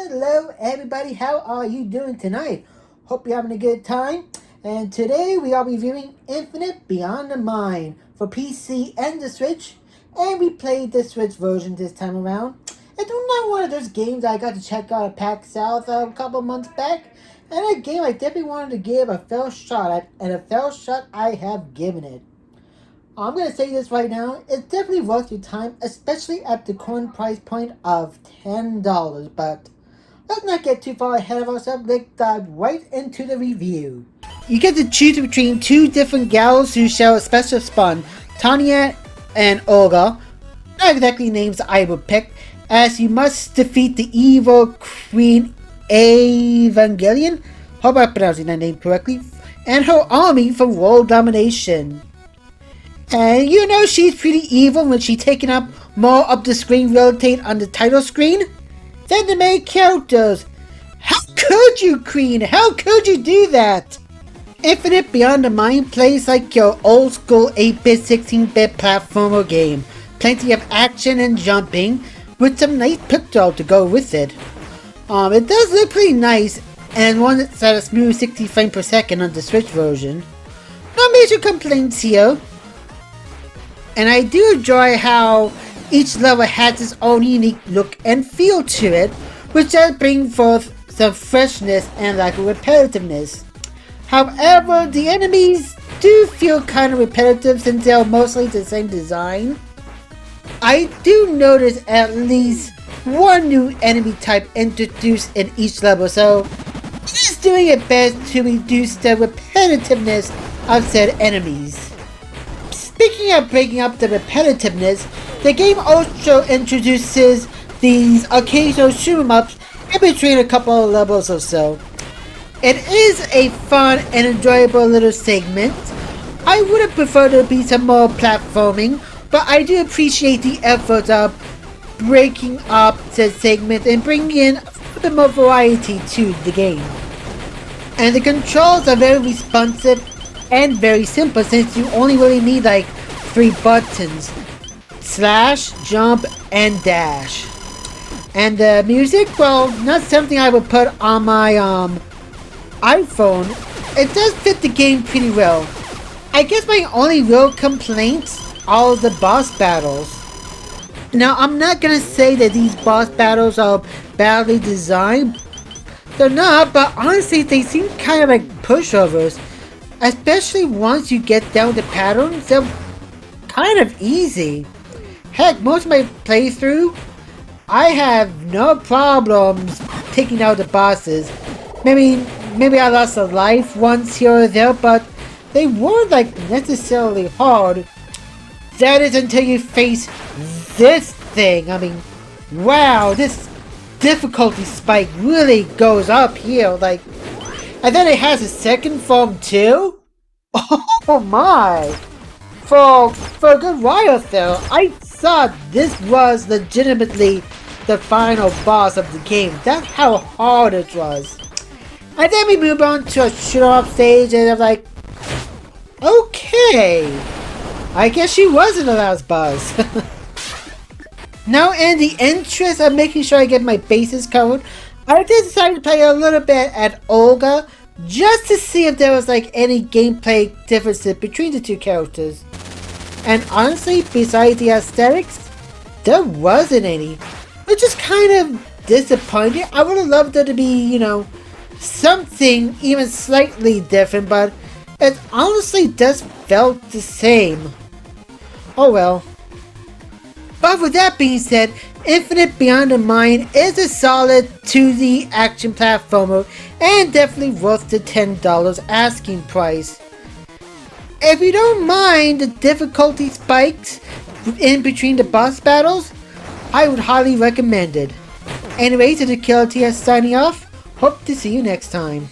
Hello everybody, how are you doing tonight? Hope you're having a good time. And today we are reviewing Infinite Beyond the Mind for PC and the Switch. And we played the Switch version this time around. It's not one of those games I got to check out at PAX South a couple months back. And a game I definitely wanted to give a fair shot at, and a fair shot I have given it. I'm going to say this right now, it's definitely worth your time, especially at the current price point of $10, but let's not get too far ahead of ourselves. Let's dive right into the review. You get to choose between two different gals who share a special spawn, Tanya and Olga, not exactly names I would pick, as you must defeat the evil Queen Evangelion, hope I'm pronouncing that name correctly, and her army for world domination. And you know she's pretty evil when she's taking up more of the screen real estate on the title screen than the main characters. How could you, Queen? How could you do that? Infinite Beyond the Mind plays like your old school 8-bit, 16-bit platformer game. Plenty of action and jumping with some nice picture to go with it. It does look pretty nice and runs at a smooth 60 frames per second on the Switch version. No major complaints here. And I do enjoy how each level has its own unique look and feel to it, which does bring forth some freshness and lack of repetitiveness. However, the enemies do feel kind of repetitive since they are mostly the same design. I do notice at least one new enemy type introduced in each level, so it is doing its best to reduce the repetitiveness of said enemies. Speaking of breaking up the repetitiveness, the game also introduces these occasional shoot-em-ups in between a couple of levels or so. It is a fun and enjoyable little segment. I would have preferred there to be some more platforming, but I do appreciate the effort of breaking up the segment and bringing in a bit more variety to the game. And the controls are very responsive and very simple since you only really need like 3 buttons: slash, jump, and dash. And the music, well, not something I would put on my iPhone. It does fit the game pretty well. I guess my only real complaints are the boss battles. Now, I'm not gonna say that these boss battles are badly designed. They're not, but honestly they seem kind of like pushovers. Especially once you get down the patterns, they're kind of easy. Heck, most of my playthrough, I have no problems taking out the bosses. Maybe I lost a life once here or there, but they weren't like necessarily hard. That is until you face this thing. I mean, wow, this difficulty spike really goes up here, like. And then it has a second form too? Oh my! For a good while there, I thought this was legitimately the final boss of the game. That's how hard it was. And then we moved on to a shoot-up stage and I'm like, okay, I guess she wasn't the last boss. Now, in the interest of making sure I get my bases covered, I did decide to play a little bit at Olga, just to see if there was like any gameplay differences between the two characters. And honestly, besides the aesthetics, there wasn't any. Which is kind of disappointing. I would have loved there to be, you know, something even slightly different, but it honestly just felt the same. Oh well. But with that being said, Infinite Beyond the Mind is a solid 2D action platformer and definitely worth the $10 asking price. If you don't mind the difficulty spikes in between the boss battles, I would highly recommend it. Anyways, this is Killatia signing off. Hope to see you next time.